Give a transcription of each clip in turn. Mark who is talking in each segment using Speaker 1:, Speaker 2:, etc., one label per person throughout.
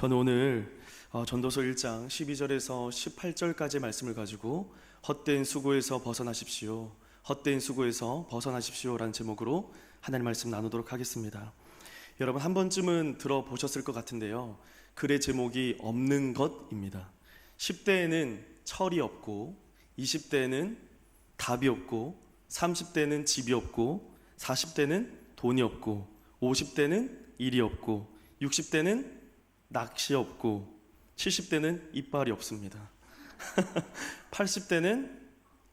Speaker 1: 저는 오늘 전도서 1장 12절에서 18절까지의 말씀을 가지고 헛된 수고에서 벗어나십시오, 헛된 수고에서 벗어나십시오라는 제목으로 하나님 말씀 나누도록 하겠습니다. 여러분 한 번쯤은 들어보셨을 것 같은데요, 글의 제목이 없는 것입니다. 10대에는 철이 없고, 20대에는 답이 없고, 30대는 집이 없고, 40대는 돈이 없고, 50대는 일이 없고, 60대는 낚시 없고, 70대는 이빨이 없습니다. 80대는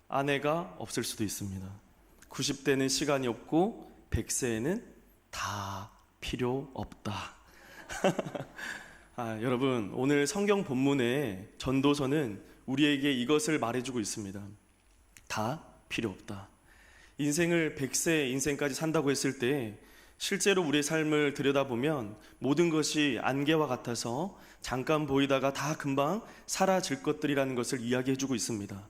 Speaker 1: 아내가 없을 수도 있습니다. 90대는 시간이 없고, 100세에는 다 필요 없다. 여러분, 오늘 성경 본문의 전도서는 우리에게 이것을 말해주고 있습니다. 다 필요 없다. 인생을 100세 인생까지 산다고 했을 때 실제로 우리의 삶을 들여다보면 모든 것이 안개와 같아서 잠깐 보이다가 다 금방 사라질 것들이라는 것을 이야기해주고 있습니다.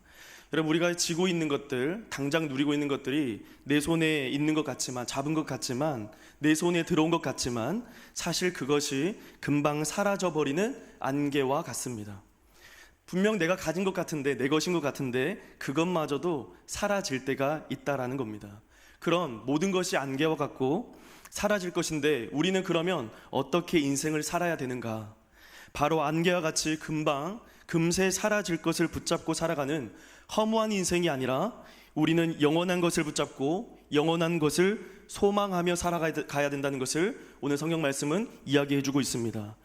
Speaker 1: 여러분, 우리가 지고 있는 것들, 당장 누리고 있는 것들이 내 손에 있는 것 같지만, 잡은 것 같지만, 내 손에 들어온 것 같지만 사실 그것이 금방 사라져버리는 안개와 같습니다. 분명 내가 가진 것 같은데, 내 것인 것 같은데 그것마저도 사라질 때가 있다라는 겁니다. 그런 모든 것이 안개와 같고 사라질 것인데 우리는 그러면 어떻게 인생을 살아야 되는가? 바로 안개와 같이 금세 사라질 것을 붙잡고 살아가는 허무한 인생이 아니라 우리는 영원한 것을 붙잡고 영원한 것을 소망하며 살아가야 된다는 것을 오늘 성경 말씀은 이야기해주고 있습니다.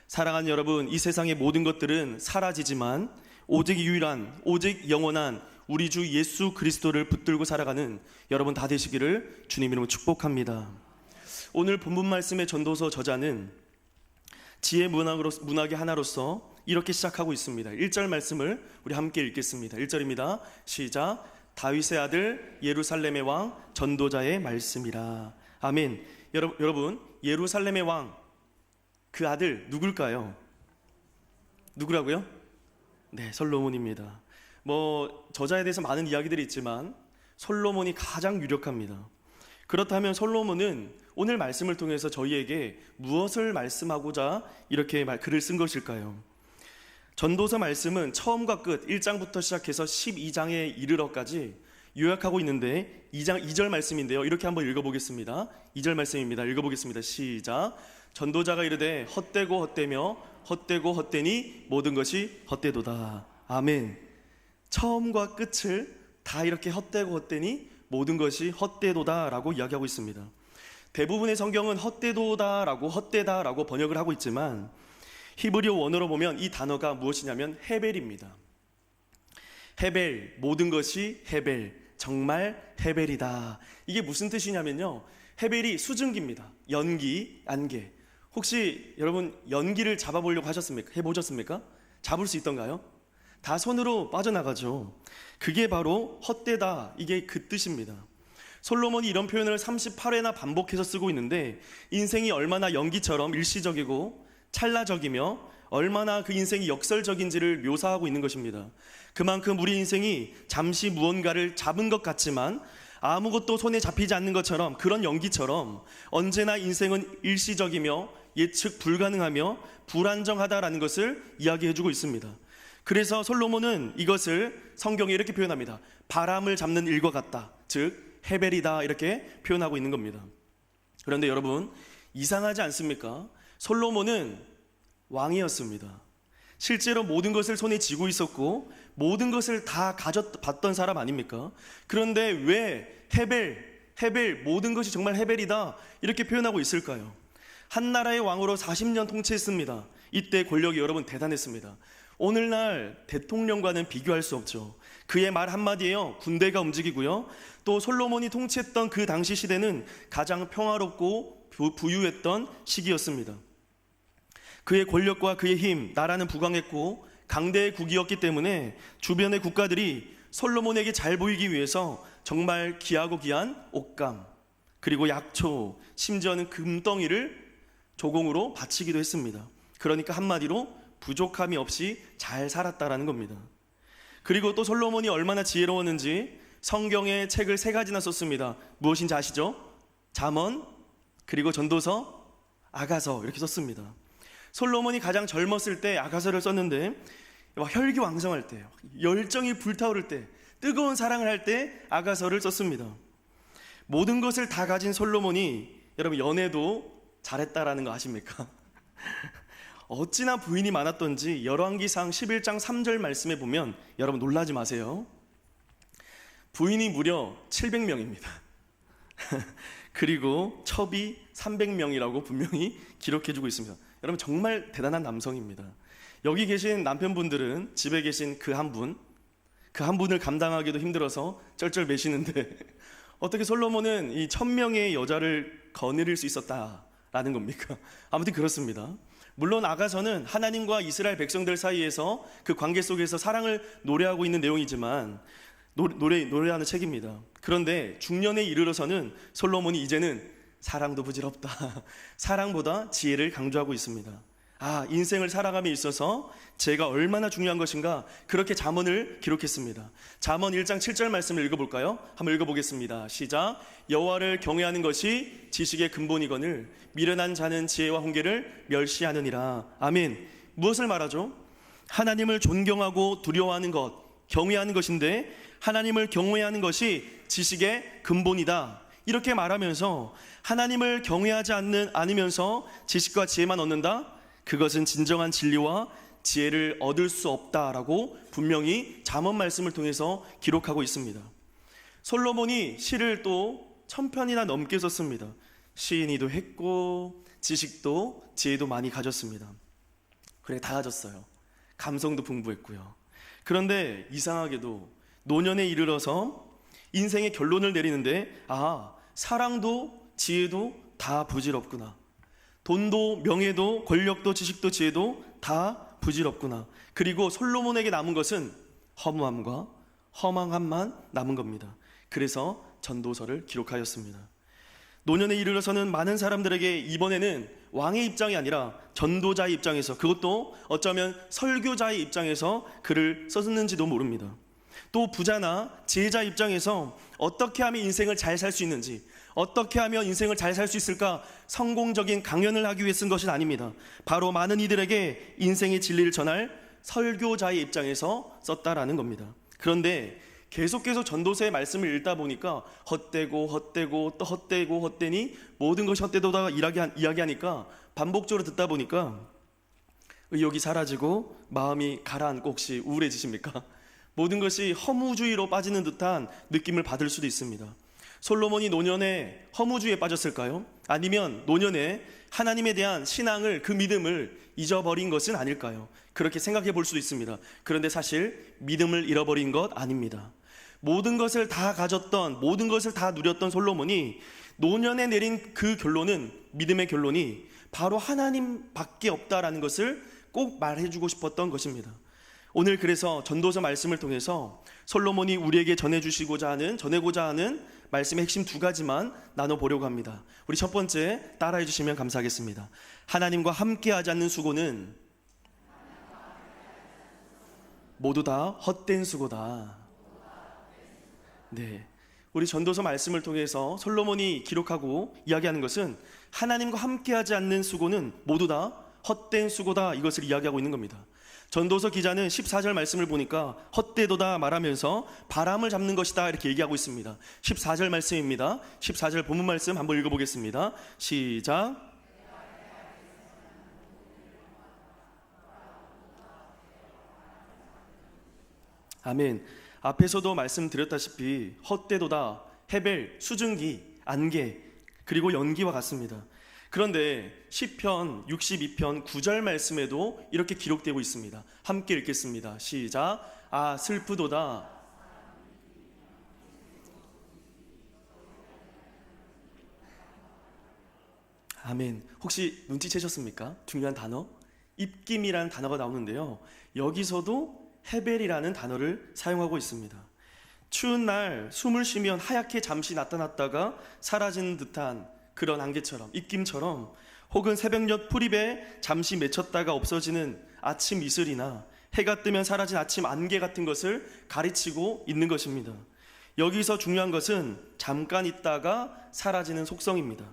Speaker 1: 사랑하는 여러분, 이 세상의 모든 것들은 사라지지만 오직 유일한, 오직 영원한 우리 주 예수 그리스도를 붙들고 살아가는 여러분 다 되시기를 주님 이름으로 축복합니다. 오늘 본문 말씀의 전도서 저자는 지혜 문학의 하나로서 이렇게 시작하고 있습니다. 1절 말씀을 우리 함께 읽겠습니다. 1절입니다. 시작. 다윗의 아들 예루살렘의 왕 전도자의 말씀이라. 아멘. 여러분, 예루살렘의 왕, 그 아들 누굴까요? 누구라고요? 네, 솔로몬입니다. 저자에 대해서 많은 이야기들이 있지만 솔로몬이 가장 유력합니다. 그렇다면 솔로몬은 오늘 말씀을 통해서 저희에게 무엇을 말씀하고자 이렇게 글을 쓴 것일까요? 전도서 말씀은 처음과 끝 1장부터 시작해서 12장에 이르러까지 요약하고 있는데 2절 말씀인데요, 이렇게 한번 읽어보겠습니다. 2절 말씀입니다. 읽어보겠습니다. 시작. 전도자가 이르되 헛되고 헛되며 헛되고 헛되니 모든 것이 헛되도다. 아멘. 처음과 끝을 다 이렇게 헛되고 헛되니 모든 것이 헛되도다라고 이야기하고 있습니다. 대부분의 성경은 헛되도다라고 헛되다라고 번역을 하고 있지만 히브리어 원어로 보면 이 단어가 무엇이냐면 헤벨입니다. 헤벨, 모든 것이 헤벨, 정말 헤벨이다. 이게 무슨 뜻이냐면요, 헤벨이 수증기입니다. 연기, 안개. 혹시 여러분 연기를 잡아보려고 하셨습니까? 해보셨습니까? 잡을 수 있던가요? 다 손으로 빠져나가죠. 그게 바로 헛되다, 이게 그 뜻입니다. 솔로몬이 이런 표현을 38회나 반복해서 쓰고 있는데 인생이 얼마나 연기처럼 일시적이고 찰나적이며 얼마나 그 인생이 역설적인지를 묘사하고 있는 것입니다. 그만큼 우리 인생이 잠시 무언가를 잡은 것 같지만 아무것도 손에 잡히지 않는 것처럼, 그런 연기처럼 언제나 인생은 일시적이며 예측 불가능하며 불안정하다라는 것을 이야기해주고 있습니다. 그래서 솔로몬은 이것을 성경에 이렇게 표현합니다. 바람을 잡는 일과 같다, 즉 헤벨이다, 이렇게 표현하고 있는 겁니다. 그런데 여러분, 이상하지 않습니까? 솔로몬은 왕이었습니다. 실제로 모든 것을 손에 쥐고 있었고 모든 것을 다 가져봤던 사람 아닙니까? 그런데 왜 헤벨, 모든 것이 정말 헤벨이다 이렇게 표현하고 있을까요? 한 나라의 왕으로 40년 통치했습니다. 이때 권력이 여러분 대단했습니다. 오늘날 대통령과는 비교할 수 없죠. 그의 말 한마디에요 군대가 움직이고요, 또 솔로몬이 통치했던 그 당시 시대는 가장 평화롭고 부유했던 시기였습니다. 그의 권력과 그의 힘, 나라는 부강했고 강대의 국이었기 때문에 주변의 국가들이 솔로몬에게 잘 보이기 위해서 정말 귀하고 귀한 옷감, 그리고 약초, 심지어는 금덩이를 조공으로 바치기도 했습니다. 그러니까 한마디로 부족함이 없이 잘 살았다라는 겁니다. 그리고 또 솔로몬이 얼마나 지혜로웠는지 성경에 책을 3가지나 썼습니다. 무엇인지 아시죠? 잠언, 그리고 전도서, 아가서, 이렇게 썼습니다. 솔로몬이 가장 젊었을 때 아가서를 썼는데 막 혈기왕성할 때, 열정이 불타오를 때, 뜨거운 사랑을 할 때 아가서를 썼습니다. 모든 것을 다 가진 솔로몬이 여러분 연애도 잘했다라는 거 아십니까? 어찌나 부인이 많았던지 열왕기상 11장 3절 말씀에 보면 여러분 놀라지 마세요. 부인이 무려 700명입니다. 그리고 첩이 300명이라고 분명히 기록해주고 있습니다. 여러분 정말 대단한 남성입니다. 여기 계신 남편분들은 집에 계신 그 한 분을 감당하기도 힘들어서 쩔쩔매시는데 어떻게 솔로몬은 이 1000명의 여자를 거느릴 수 있었다라는 겁니까? 아무튼 그렇습니다. 물론 아가서는 하나님과 이스라엘 백성들 사이에서 그 관계 속에서 사랑을 노래하고 있는 내용이지만 노래하는 책입니다. 그런데 중년에 이르러서는 솔로몬이 이제는 사랑도 부질없다, 사랑보다 지혜를 강조하고 있습니다. 인생을 살아감에 있어서 제가 얼마나 중요한 것인가, 그렇게 잠언을 기록했습니다. 잠언 1장 7절 말씀을 읽어볼까요? 한번 읽어보겠습니다. 시작. 여호와를 경외하는 것이 지식의 근본이거늘 미련한 자는 지혜와 훈계를 멸시하느니라. 아멘. 무엇을 말하죠? 하나님을 존경하고 두려워하는 것, 경외하는 것인데 하나님을 경외하는 것이 지식의 근본이다. 이렇게 말하면서 하나님을 경외하지 않으면서 지식과 지혜만 얻는다? 그것은 진정한 진리와 지혜를 얻을 수 없다라고 분명히 잠언 말씀을 통해서 기록하고 있습니다. 솔로몬이 시를 또 1000편이나 넘게 썼습니다. 시인이도 했고 지식도 지혜도 많이 가졌습니다. 그래, 다 가졌어요. 감성도 풍부했고요. 그런데 이상하게도 노년에 이르러서 인생의 결론을 내리는데 사랑도 지혜도 다 부질없구나. 돈도 명예도 권력도 지식도 지혜도 다 부질없구나. 그리고 솔로몬에게 남은 것은 허무함과 허망함만 남은 겁니다. 그래서 전도서를 기록하였습니다. 노년에 이르러서는 많은 사람들에게 이번에는 왕의 입장이 아니라 전도자의 입장에서, 그것도 어쩌면 설교자의 입장에서 글을 썼는지도 모릅니다. 또 부자나 지혜자 입장에서 어떻게 하면 인생을 잘 살 수 있는지, 어떻게 하면 인생을 잘 살 수 있을까 성공적인 강연을 하기 위해 쓴 것은 아닙니다. 바로 많은 이들에게 인생의 진리를 전할 설교자의 입장에서 썼다라는 겁니다. 그런데 계속해서 전도서의 말씀을 읽다 보니까 헛되고 또 헛되니 모든 것이 헛되도다 이야기하니까 반복적으로 듣다 보니까 의욕이 사라지고 마음이 가라앉고 혹시 우울해지십니까? 모든 것이 허무주의로 빠지는 듯한 느낌을 받을 수도 있습니다. 솔로몬이 노년에 허무주의에 빠졌을까요? 아니면 노년에 하나님에 대한 신앙을, 그 믿음을 잊어버린 것은 아닐까요? 그렇게 생각해 볼 수도 있습니다. 그런데 사실 믿음을 잃어버린 것 아닙니다. 모든 것을 다 가졌던, 모든 것을 다 누렸던 솔로몬이 노년에 내린 그 결론은, 믿음의 결론이 바로 하나님밖에 없다라는 것을 꼭 말해주고 싶었던 것입니다. 오늘 그래서 전도서 말씀을 통해서 솔로몬이 우리에게 전해고자 하는 말씀의 핵심 2가지만 나눠보려고 합니다. 우리 첫 번째 따라해 주시면 감사하겠습니다. 하나님과 함께하지 않는 수고는 모두 다 헛된 수고다. 네, 우리 전도서 말씀을 통해서 솔로몬이 기록하고 이야기하는 것은 하나님과 함께하지 않는 수고는 모두 다 헛된 수고다, 이것을 이야기하고 있는 겁니다. 전도서 기자는 14절 말씀을 보니까 헛되도다 말하면서 바람을 잡는 것이다 이렇게 얘기하고 있습니다. 14절 말씀입니다. 14절 본문 말씀 한번 읽어보겠습니다. 시작. 아멘. 앞에서도 말씀드렸다시피 헛되도다, 헤벨, 수증기, 안개, 그리고 연기와 같습니다. 그런데 시편 62편 9절 말씀에도 이렇게 기록되고 있습니다. 함께 읽겠습니다. 시작. 슬프도다. 아멘. 혹시 눈치채셨습니까? 중요한 단어, 입김이라는 단어가 나오는데요, 여기서도 헤벨이라는 단어를 사용하고 있습니다. 추운 날 숨을 쉬면 하얗게 잠시 나타났다가 사라지는 듯한 그런 안개처럼, 입김처럼, 혹은 새벽녘 풀잎에 잠시 맺혔다가 없어지는 아침 이슬이나 해가 뜨면 사라진 아침 안개 같은 것을 가르치고 있는 것입니다. 여기서 중요한 것은 잠깐 있다가 사라지는 속성입니다.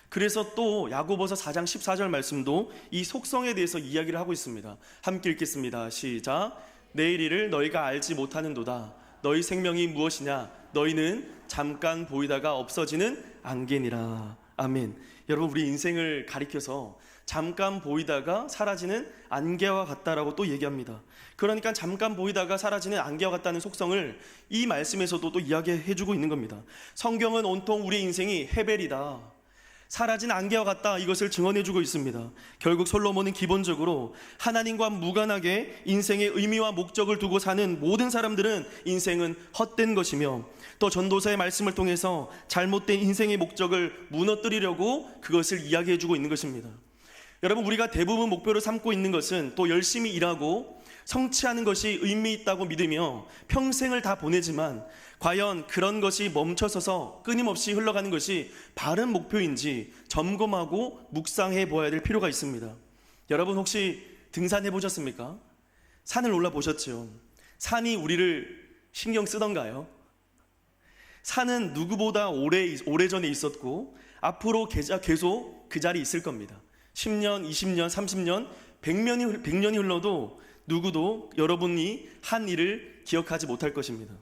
Speaker 1: 그래서 또 야고보서 4장 14절 말씀도 이 속성에 대해서 이야기를 하고 있습니다. 함께 읽겠습니다. 시작. 내일 일을 너희가 알지 못하는도다. 너희 생명이 무엇이냐? 너희는 잠깐 보이다가 없어지는 안개니라. 아멘. 여러분, 우리 인생을 가리켜서 잠깐 보이다가 사라지는 안개와 같다라고 또 얘기합니다. 그러니까 잠깐 보이다가 사라지는 안개와 같다는 속성을 이 말씀에서도 또 이야기해주고 있는 겁니다. 성경은 온통 우리 인생이 헤벨이다, 사라진 안개와 같다, 이것을 증언해주고 있습니다. 결국 솔로몬은 기본적으로 하나님과 무관하게 인생의 의미와 목적을 두고 사는 모든 사람들은 인생은 헛된 것이며, 또 전도서의 말씀을 통해서 잘못된 인생의 목적을 무너뜨리려고 그것을 이야기해주고 있는 것입니다. 여러분, 우리가 대부분 목표로 삼고 있는 것은 또 열심히 일하고 성취하는 것이 의미 있다고 믿으며 평생을 다 보내지만, 과연 그런 것이 멈춰서서 끊임없이 흘러가는 것이 바른 목표인지 점검하고 묵상해 보아야 될 필요가 있습니다. 여러분, 혹시 등산해 보셨습니까? 산을 올라 보셨죠? 산이 우리를 신경 쓰던가요? 산은 누구보다 오래전에 있었고 앞으로 계속 그 자리에 있을 겁니다. 10년, 20년, 30년, 100년이 흘러도 누구도 여러분이 한 일을 기억하지 못할 것입니다.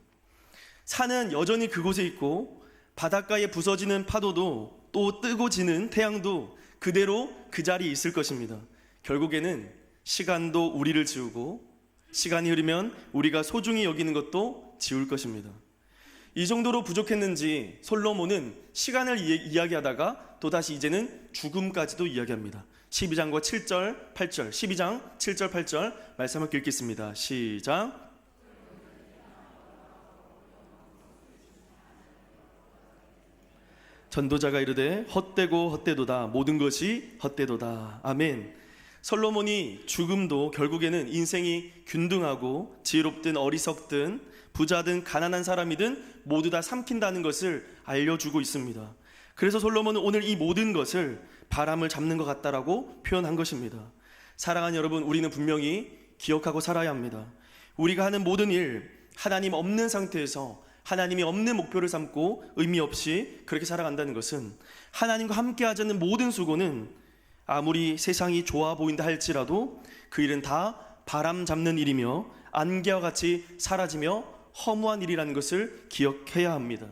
Speaker 1: 산은 여전히 그곳에 있고, 바닷가에 부서지는 파도도 또 뜨고 지는 태양도 그대로 그 자리에 있을 것입니다. 결국에는 시간도 우리를 지우고, 시간이 흐르면 우리가 소중히 여기는 것도 지울 것입니다. 이 정도로 부족했는지 솔로몬은 시간을 이야기하다가 또다시 이제는 죽음까지도 이야기합니다. 12장과 7절, 8절, 12장 7절, 8절 말씀을 읽겠습니다. 시작. 전도자가 이르되 헛되고 헛되도다. 모든 것이 헛되도다. 아멘. 솔로몬이 죽음도 결국에는 인생이 균등하고 지혜롭든 어리석든 부자든 가난한 사람이든 모두 다 삼킨다는 것을 알려주고 있습니다. 그래서 솔로몬은 오늘 이 모든 것을 바람을 잡는 것 같다라고 표현한 것입니다. 사랑하는 여러분, 우리는 분명히 기억하고 살아야 합니다. 우리가 하는 모든 일, 하나님 없는 상태에서 하나님이 없는 목표를 삼고 의미 없이 그렇게 살아간다는 것은, 하나님과 함께 하자는 모든 수고는 아무리 세상이 좋아 보인다 할지라도 그 일은 다 바람 잡는 일이며 안개와 같이 사라지며 허무한 일이라는 것을 기억해야 합니다.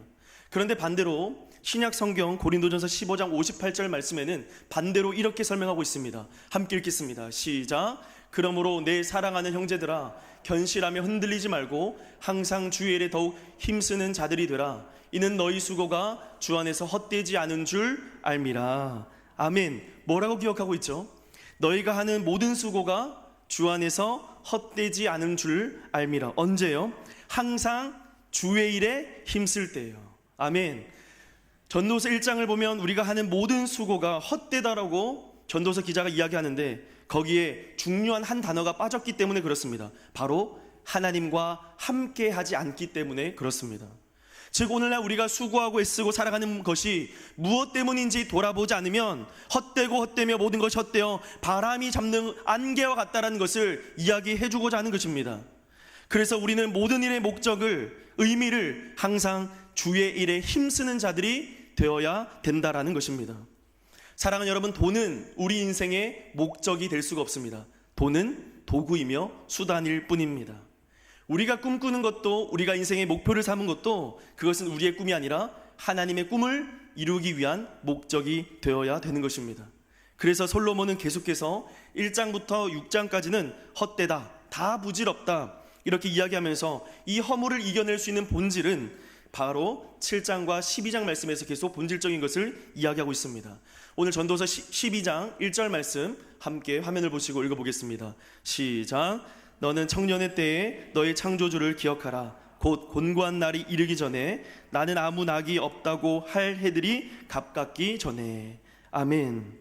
Speaker 1: 그런데 반대로 신약 성경 고린도전서 15장 58절 말씀에는 반대로 이렇게 설명하고 있습니다. 함께 읽겠습니다. 시작. 그러므로 내 사랑하는 형제들아, 견실하며 흔들리지 말고 항상 주의 일에 더욱 힘쓰는 자들이 되라. 이는 너희 수고가 주 안에서 헛되지 않은 줄 알미라. 아멘. 뭐라고 기억하고 있죠? 너희가 하는 모든 수고가 주 안에서 헛되지 않은 줄 알미라. 언제요? 항상 주의 일에 힘쓸 때예요. 아멘. 전도서 1장을 보면 우리가 하는 모든 수고가 헛되다라고 전도서 기자가 이야기하는데, 거기에 중요한 한 단어가 빠졌기 때문에 그렇습니다. 바로 하나님과 함께 하지 않기 때문에 그렇습니다. 즉, 오늘날 우리가 수고하고 애쓰고 살아가는 것이 무엇 때문인지 돌아보지 않으면 헛되고 헛되며 모든 것이 헛되어 바람이 잡는 안개와 같다라는 것을 이야기해주고자 하는 것입니다. 그래서 우리는 모든 일의 목적을, 의미를 항상 주의 일에 힘쓰는 자들이 되어야 된다라는 것입니다. 사랑하는 여러분, 돈은 우리 인생의 목적이 될 수가 없습니다. 돈은 도구이며 수단일 뿐입니다. 우리가 꿈꾸는 것도, 우리가 인생의 목표를 삼은 것도, 그것은 우리의 꿈이 아니라 하나님의 꿈을 이루기 위한 목적이 되어야 되는 것입니다. 그래서 솔로몬은 계속해서 1장부터 6장까지는 헛되다, 다 부질없다, 이렇게 이야기하면서 이 허물을 이겨낼 수 있는 본질은 바로 7장과 12장 말씀에서 계속 본질적인 것을 이야기하고 있습니다. 오늘 전도서 12장 1절 말씀 함께 화면을 보시고 읽어보겠습니다. 시작. 너는 청년의 때에 너의 창조주를 기억하라. 곧 곤고한 날이 이르기 전에, 나는 아무 낙이 없다고 할 해들이 가깝기 전에. 아멘.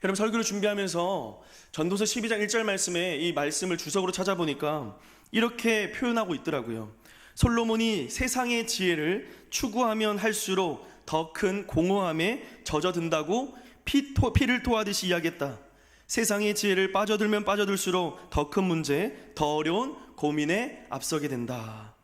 Speaker 1: 여러분, 설교를 준비하면서 전도서 12장 1절 말씀에 이 말씀을 주석으로 찾아보니까 이렇게 표현하고 있더라고요. 솔로몬이 세상의 지혜를 추구하면 할수록 더 큰 공허함에 젖어든다고 피를 토하듯이 이야기했다. 세상의 지혜를 빠져들면 빠져들수록 더 큰 문제, 더 어려운 고민에 앞서게 된다.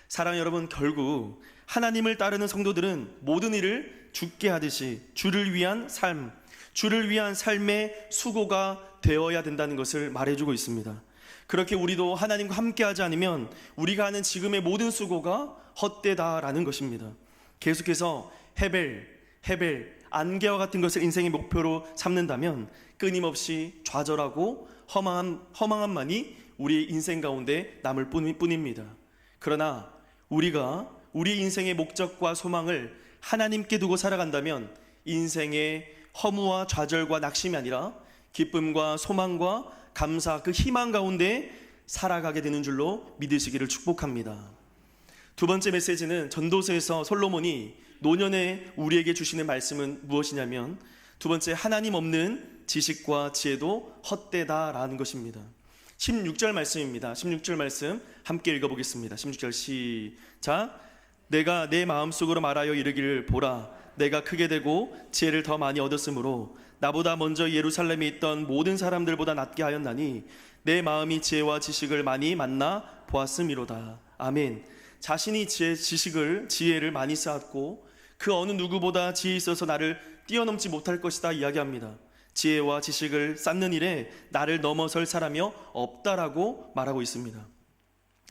Speaker 1: 사랑하는 여러분, 결국 하나님을 따르는 성도들은 모든 일을 죽게 하듯이 주를 위한 삶, 주를 위한 삶의 수고가 되어야 된다는 것을 말해주고 있습니다. 그렇게 우리도 하나님과 함께하지 않으면 우리가 하는 지금의 모든 수고가 헛되다라는 것입니다. 계속해서 헤벨, 안개와 같은 것을 인생의 목표로 삼는다면 끊임없이 좌절하고 허망함만이 우리의 인생 가운데 남을 뿐입니다. 그러나 우리가 우리 인생의 목적과 소망을 하나님께 두고 살아간다면 인생의 허무와 좌절과 낙심이 아니라 기쁨과 소망과 감사, 그 희망 가운데 살아가게 되는 줄로 믿으시기를 축복합니다. 두 번째 메시지는 전도서에서 솔로몬이 노년에 우리에게 주시는 말씀은 무엇이냐면 두 번째, 하나님 없는 지식과 지혜도 헛되다라는 것입니다. 16절 말씀입니다. 16절 말씀 함께 읽어보겠습니다. 16절 시작. 내가 내 마음속으로 말하여 이르기를 보라, 내가 크게 되고 지혜를 더 많이 얻었으므로 나보다 먼저 예루살렘에 있던 모든 사람들보다 낫게 하였나니 내 마음이 지혜와 지식을 많이 만나 보았음이로다. 아멘. 자신이 지혜를 많이 쌓았고 그 어느 누구보다 지혜 있어서 나를 뛰어넘지 못할 것이다 이야기합니다. 지혜와 지식을 쌓는 일에 나를 넘어설 사람이 없다라고 말하고 있습니다.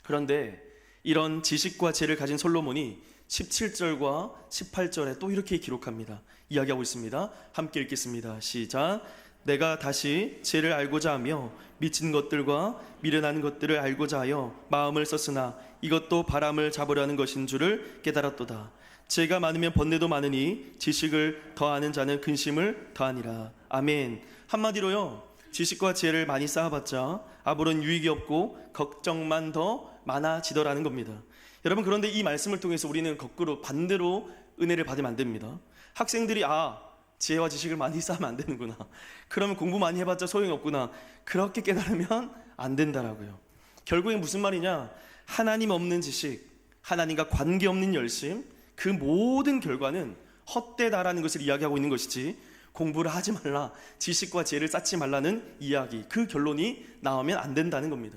Speaker 1: 그런데 이런 지식과 지혜를 가진 솔로몬이 17절과 18절에 또 이렇게 기록합니다. 이야기하고 있습니다. 함께 읽겠습니다. 시작. 내가 다시 지혜를 알고자 하며 미친 것들과 미련한 것들을 알고자 하여 마음을 썼으나 이것도 바람을 잡으려는 것인 줄을 깨달았도다. 지혜가 많으면 번뇌도 많으니 지식을 더하는 자는 근심을 더하니라. 아멘. 한마디로요, 지식과 지혜를 많이 쌓아봤자 아무런 유익이 없고 걱정만 더 많아지더라는 겁니다. 여러분, 그런데 이 말씀을 통해서 우리는 거꾸로 반대로 은혜를 받으면 안 됩니다. 학생들이 지혜와 지식을 많이 쌓으면 안 되는구나, 그러면 공부 많이 해봤자 소용이 없구나, 그렇게 깨달으면 안 된다라고요. 결국엔 무슨 말이냐, 하나님 없는 지식, 하나님과 관계없는 열심, 그 모든 결과는 헛되다라는 것을 이야기하고 있는 것이지 공부를 하지 말라, 지식과 지혜를 쌓지 말라는 이야기, 그 결론이 나오면 안 된다는 겁니다.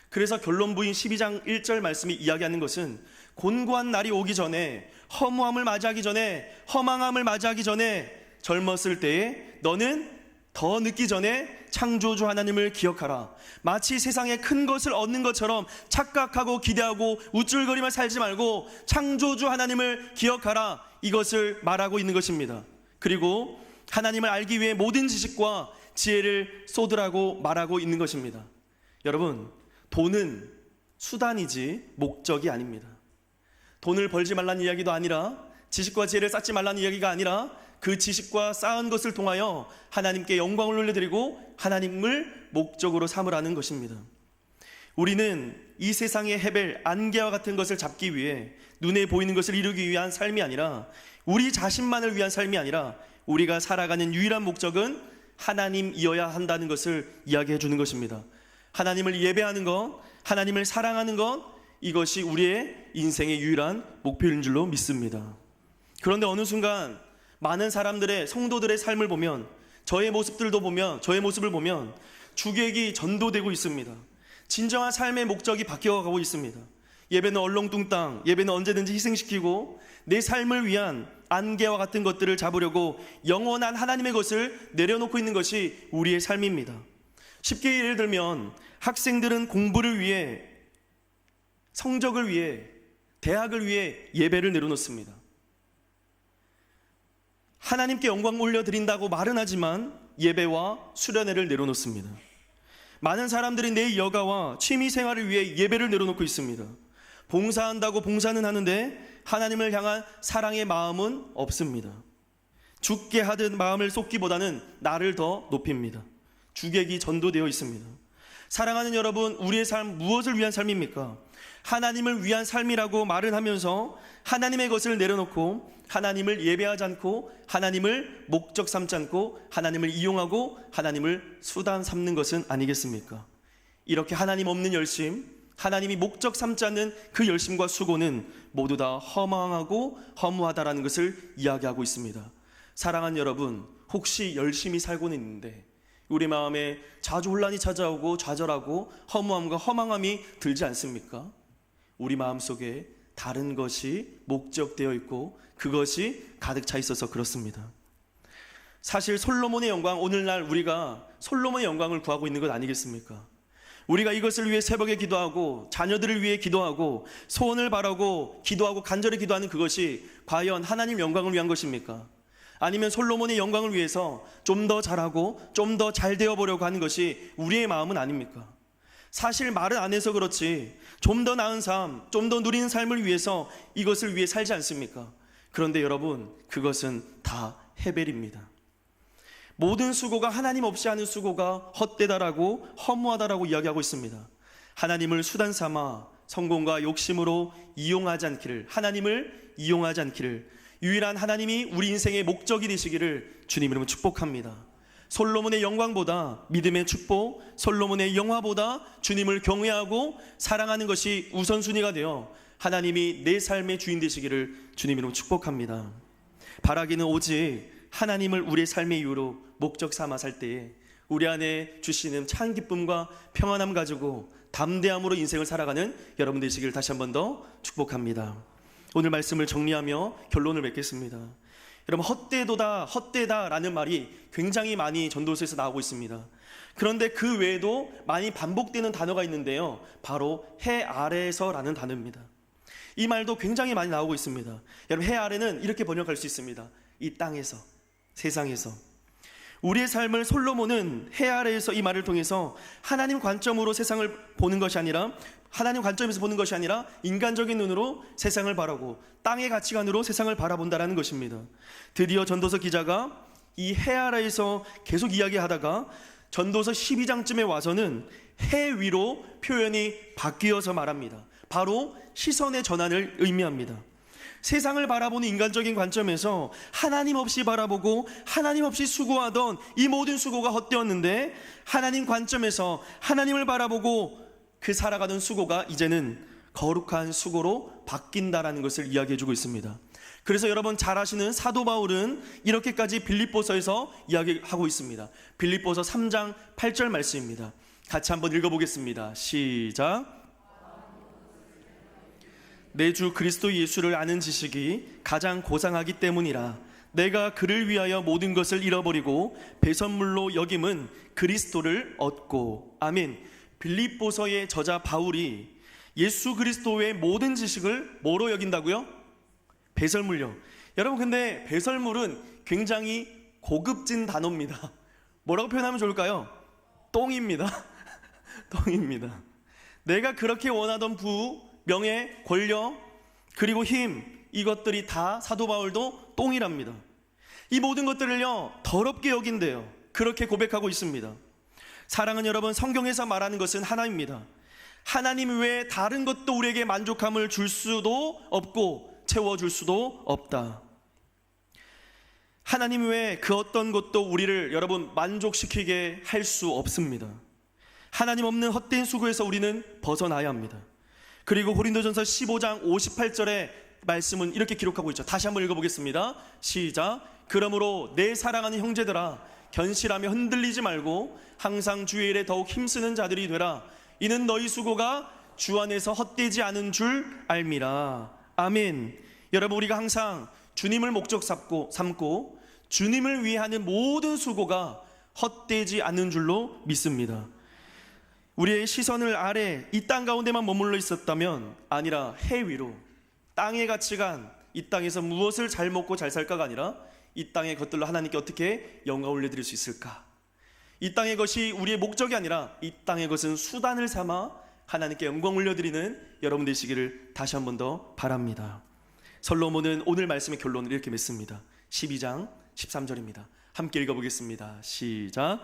Speaker 1: 그래서 결론부인 12장 1절 말씀이 이야기하는 것은 곤고한 날이 오기 전에, 허무함을 맞이하기 전에, 허망함을 맞이하기 전에, 젊었을 때에 너는 더 늦기 전에 창조주 하나님을 기억하라. 마치 세상에 큰 것을 얻는 것처럼 착각하고 기대하고 우쭐거리며 살지 말고 창조주 하나님을 기억하라, 이것을 말하고 있는 것입니다. 그리고 하나님을 알기 위해 모든 지식과 지혜를 쏟으라고 말하고 있는 것입니다. 여러분, 돈은 수단이지 목적이 아닙니다. 돈을 벌지 말라는 이야기도 아니라, 지식과 지혜를 쌓지 말라는 이야기가 아니라, 그 지식과 쌓은 것을 통하여 하나님께 영광을 올려드리고 하나님을 목적으로 삼으라는 것입니다. 우리는 이 세상의 헤벨, 안개와 같은 것을 잡기 위해 눈에 보이는 것을 이루기 위한 삶이 아니라, 우리 자신만을 위한 삶이 아니라 우리가 살아가는 유일한 목적은 하나님이어야 한다는 것을 이야기해 주는 것입니다. 하나님을 예배하는 것, 하나님을 사랑하는 것, 이것이 우리의 인생의 유일한 목표인 줄로 믿습니다. 그런데 어느 순간 많은 사람들의, 성도들의 삶을 보면, 저의 모습을 보면 주객이 전도되고 있습니다. 진정한 삶의 목적이 바뀌어가고 있습니다. 예배는 얼렁뚱땅, 예배는 언제든지 희생시키고 내 삶을 위한 안개와 같은 것들을 잡으려고 영원한 하나님의 것을 내려놓고 있는 것이 우리의 삶입니다. 쉽게 예를 들면 학생들은 공부를 위해, 성적을 위해, 대학을 위해 예배를 내려놓습니다. 하나님께 영광 올려드린다고 말은 하지만 예배와 수련회를 내려놓습니다. 많은 사람들이 내 여가와 취미생활을 위해 예배를 내려놓고 있습니다. 봉사한다고 봉사는 하는데 하나님을 향한 사랑의 마음은 없습니다. 죽게 하듯 마음을 쏟기보다는 나를 더 높입니다. 주객이 전도되어 있습니다. 사랑하는 여러분, 우리의 삶 무엇을 위한 삶입니까? 하나님을 위한 삶이라고 말은 하면서 하나님의 것을 내려놓고 하나님을 예배하지 않고 하나님을 목적 삼지 않고 하나님을 이용하고 하나님을 수단 삼는 것은 아니겠습니까? 이렇게 하나님 없는 열심, 하나님이 목적 삼지 않는 그 열심과 수고는 모두 다 허망하고 허무하다라는 것을 이야기하고 있습니다. 사랑하는 여러분, 혹시 열심히 살고는 있는데 우리 마음에 자주 혼란이 찾아오고 좌절하고 허무함과 허망함이 들지 않습니까? 우리 마음속에 다른 것이 목적되어 있고 그것이 가득 차 있어서 그렇습니다. 사실 솔로몬의 영광, 오늘날 우리가 솔로몬의 영광을 구하고 있는 것 아니겠습니까? 우리가 이것을 위해 새벽에 기도하고 자녀들을 위해 기도하고 소원을 바라고 기도하고 간절히 기도하는 그것이 과연 하나님 영광을 위한 것입니까? 아니면 솔로몬의 영광을 위해서 좀 더 잘하고 좀 더 잘 되어 보려고 하는 것이 우리의 마음은 아닙니까? 사실 말은 안 해서 그렇지 좀 더 나은 삶, 좀 더 누리는 삶을 위해서 이것을 위해 살지 않습니까? 그런데 여러분, 그것은 다 헤벨입니다. 모든 수고가 하나님 없이 하는 수고가 헛되다라고 허무하다라고 이야기하고 있습니다. 하나님을 수단 삼아 성공과 욕심으로 이용하지 않기를, 하나님을 이용하지 않기를, 유일한 하나님이 우리 인생의 목적이 되시기를 주님 이름으로 축복합니다. 솔로몬의 영광보다 믿음의 축복, 솔로몬의 영화보다 주님을 경외하고 사랑하는 것이 우선순위가 되어 하나님이 내 삶의 주인 되시기를 주님 이름으로 축복합니다. 바라기는 오직 하나님을 우리의 삶의 이유로 목적 삼아 살 때에 우리 안에 주시는 참 기쁨과 평안함 가지고 담대함으로 인생을 살아가는 여러분 되시기를 다시 한 번 더 축복합니다. 오늘 말씀을 정리하며 결론을 맺겠습니다. 여러분, 헛되다라는 말이 굉장히 많이 전도서에서 나오고 있습니다. 그런데 그 외에도 많이 반복되는 단어가 있는데요, 바로 해 아래에서라는 단어입니다. 이 말도 굉장히 많이 나오고 있습니다. 여러분, 해 아래는 이렇게 번역할 수 있습니다. 이 땅에서, 세상에서. 우리의 삶을 솔로몬은 해 아래에서 이 말을 통해서 하나님 관점으로 세상을 보는 것이 아니라, 하나님 관점에서 보는 것이 아니라 인간적인 눈으로 세상을 바라고 땅의 가치관으로 세상을 바라본다라는 것입니다. 드디어 전도서 기자가 이 해 아래에서 계속 이야기하다가 전도서 12장쯤에 와서는 해 위로 표현이 바뀌어서 말합니다. 바로 시선의 전환을 의미합니다. 세상을 바라보는 인간적인 관점에서 하나님 없이 바라보고 하나님 없이 수고하던 이 모든 수고가 헛되었는데, 하나님 관점에서 하나님을 바라보고 그 살아가던 수고가 이제는 거룩한 수고로 바뀐다라는 것을 이야기해주고 있습니다. 그래서 여러분 잘 아시는 사도 바울은 이렇게까지 빌립보서에서 이야기하고 있습니다. 빌립보서 3장 8절 말씀입니다. 같이 한번 읽어보겠습니다. 시작. 내 주 그리스도 예수를 아는 지식이 가장 고상하기 때문이라. 내가 그를 위하여 모든 것을 잃어버리고 배선물로 여김은 그리스도를 얻고. 아멘. 빌립보서의 저자 바울이 예수 그리스도의 모든 지식을 뭐로 여긴다고요? 배설물요. 여러분, 근데 배설물은 굉장히 고급진 단어입니다. 뭐라고 표현하면 좋을까요? 똥입니다. 똥입니다. 내가 그렇게 원하던 부, 명예, 권력, 그리고 힘, 이것들이 다 사도 바울도 똥이랍니다. 이 모든 것들을요, 더럽게 여긴대요. 그렇게 고백하고 있습니다. 사랑은 여러분, 성경에서 말하는 것은 하나입니다. 하나님 외에 다른 것도 우리에게 만족함을 줄 수도 없고 채워줄 수도 없다. 하나님 외에 그 어떤 것도 우리를 여러분 만족시키게 할 수 없습니다. 하나님 없는 헛된 수고에서 우리는 벗어나야 합니다. 그리고 고린도전서 15장 58절의 말씀은 이렇게 기록하고 있죠. 다시 한번 읽어보겠습니다. 시작. 그러므로 내 사랑하는 형제들아, 견실하며 흔들리지 말고 항상 주의 일에 더욱 힘쓰는 자들이 되라. 이는 너희 수고가 주 안에서 헛되지 않은 줄 알미라. 아멘. 여러분, 우리가 항상 주님을 목적 삼고 주님을 위해 하는 모든 수고가 헛되지 않는 줄로 믿습니다. 우리의 시선을 아래 이 땅 가운데만 머물러 있었다면, 아니라 해 위로, 땅의 가치관, 이 땅에서 무엇을 잘 먹고 잘 살까가 아니라 이 땅의 것들로 하나님께 어떻게 영광 올려드릴 수 있을까, 이 땅의 것이 우리의 목적이 아니라 이 땅의 것은 수단을 삼아 하나님께 영광 올려드리는 여러분 되시기를 다시 한 번 더 바랍니다. 솔로몬은 오늘 말씀의 결론을 이렇게 맺습니다. 12장 13절입니다. 함께 읽어보겠습니다. 시작.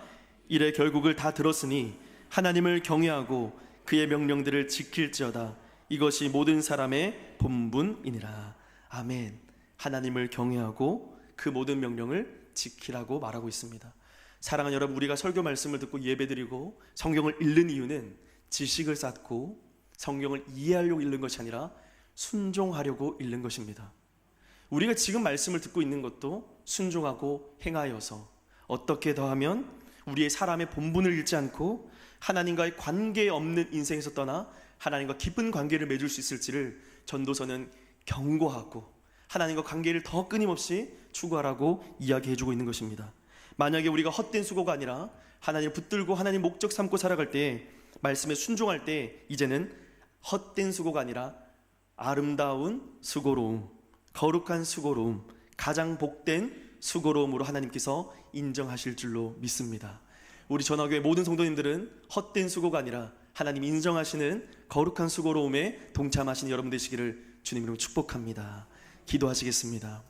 Speaker 1: 이래 결국을 다 들었으니 하나님을 경외하고 그의 명령들을 지킬지어다. 이것이 모든 사람의 본분이니라. 아멘. 하나님을 경외하고 그 모든 명령을 지키라고 말하고 있습니다. 사랑하는 여러분, 우리가 설교 말씀을 듣고 예배드리고 성경을 읽는 이유는 지식을 쌓고 성경을 이해하려고 읽는 것이 아니라 순종하려고 읽는 것입니다. 우리가 지금 말씀을 듣고 있는 것도 순종하고 행하여서 어떻게 더하면 우리의 사람의 본분을 잃지 않고 하나님과의 관계 없는 인생에서 떠나 하나님과 깊은 관계를 맺을 수 있을지를 전도서는 경고하고 하나님과 관계를 더 끊임없이 추구하라고 이야기해주고 있는 것입니다. 만약에 우리가 헛된 수고가 아니라 하나님을 붙들고 하나님 목적 삼고 살아갈 때, 말씀에 순종할 때, 이제는 헛된 수고가 아니라 아름다운 수고로움, 거룩한 수고로움, 가장 복된 수고로움으로 하나님께서 인정하실 줄로 믿습니다. 우리 전화교회 모든 성도님들은 헛된 수고가 아니라 하나님 인정하시는 거룩한 수고로움에 동참하시는 여러분 되시기를 주님 이름으로 축복합니다. 기도하시겠습니다.